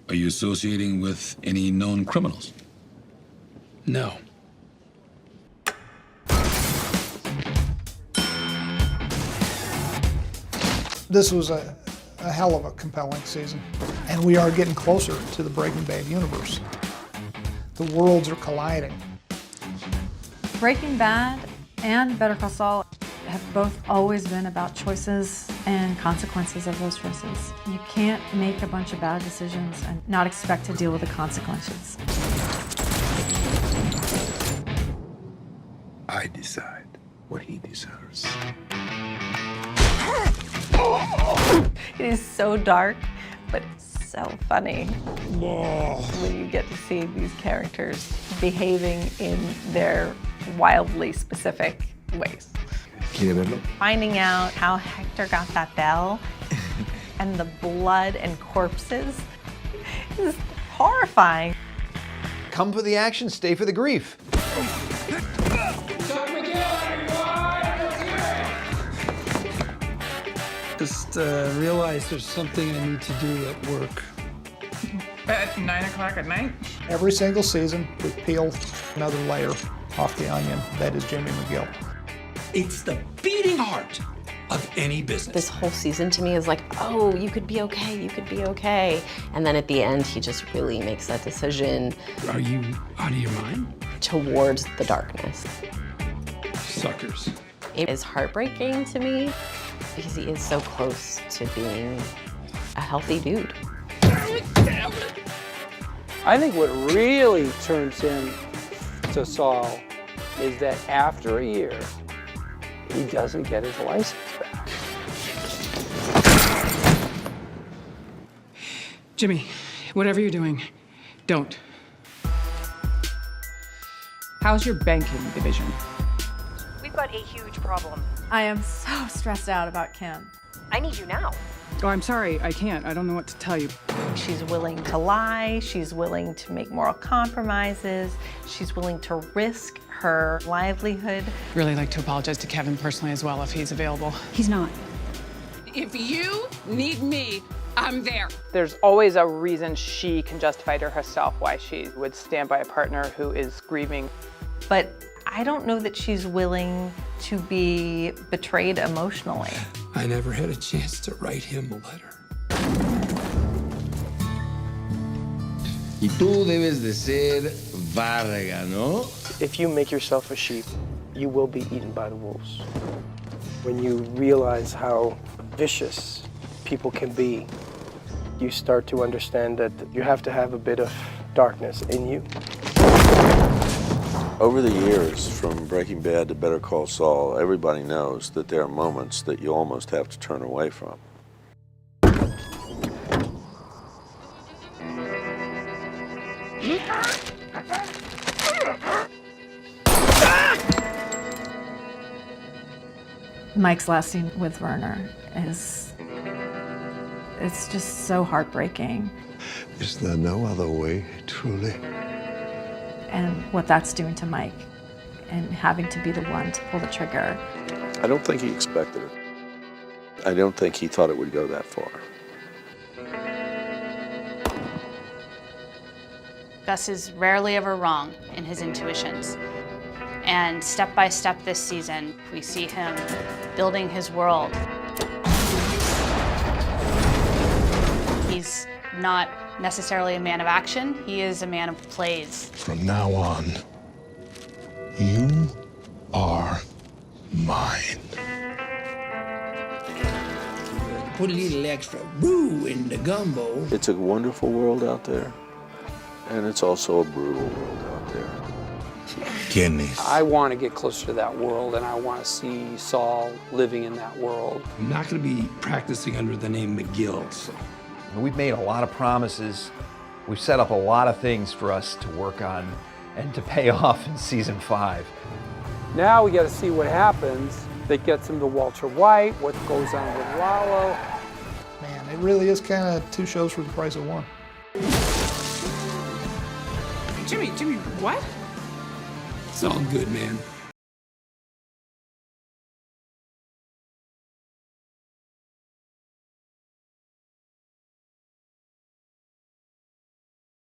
Are you associating with any known criminals? No. This was a hell of a compelling season, and we are getting closer to the Breaking Bad universe. The worlds are colliding. Breaking Bad and Better Call Saul have both always been about choices and consequences of those choices. You can't make a bunch of bad decisions and not expect to deal with the consequences. I decide what he deserves. It is so dark, but it's so funny when you get to see these characters behaving in their wildly specific ways. Finding out how Hector got that bell and the blood and corpses is horrifying. Come for the action, stay for the grief. Just realized there's something I need to do at work. At 9 o'clock at night? Every single season, we peel another layer off the onion. That is Jimmy McGill. It's the beating heart of any business. This whole season to me is like, oh, you could be okay, you could be okay. And then at the end, he just really makes that decision. Are you out of your mind? Towards the darkness. Suckers. It is heartbreaking to me because he is so close to being a healthy dude. I think what really turns him to Saul is that after a year, he doesn't get his license back. Jimmy, whatever you're doing, don't. How's your banking division? We've got a huge problem. I am so stressed out about Kim. I need you now. Oh, I'm sorry, I can't. I don't know what to tell you. She's willing to lie, she's willing to make moral compromises, she's willing to risk her livelihood. Really like to apologize to Kevin personally as well if he's available. He's not. If you need me, I'm there. There's always a reason she can justify to herself why she would stand by a partner who is grieving. But I don't know that she's willing to be betrayed emotionally. I never had a chance to write him a letter. Y tú debes de ser Varga, ¿no? If you make yourself a sheep, you will be eaten by the wolves. When you realize how vicious people can be, you start to understand that you have to have a bit of darkness in you. Over the years, from Breaking Bad to Better Call Saul, everybody knows that there are moments that you almost have to turn away from. Mike's last scene with Werner it's just so heartbreaking. Is there no other way, truly? And what that's doing to Mike and having to be the one to pull the trigger. I don't think he expected it. I don't think he thought it would go that far. Gus is rarely ever wrong in his intuitions. And step by step this season, we see him building his world. He's not necessarily a man of action, he is a man of plays. From now on, you are mine. Put a little extra brew in the gumbo. It's a wonderful world out there, and it's also a brutal world out there. I want to get closer to that world, and I want to see Saul living in that world. I'm not going to be practicing under the name McGill, so. We've made a lot of promises. We've set up a lot of things for us to work on and to pay off in season 5. Now we got to see what happens that gets him to Walter White, what goes on with Lalo. Man, it really is kind of 2 shows for the price of 1. Jimmy, what? Saul Goodman.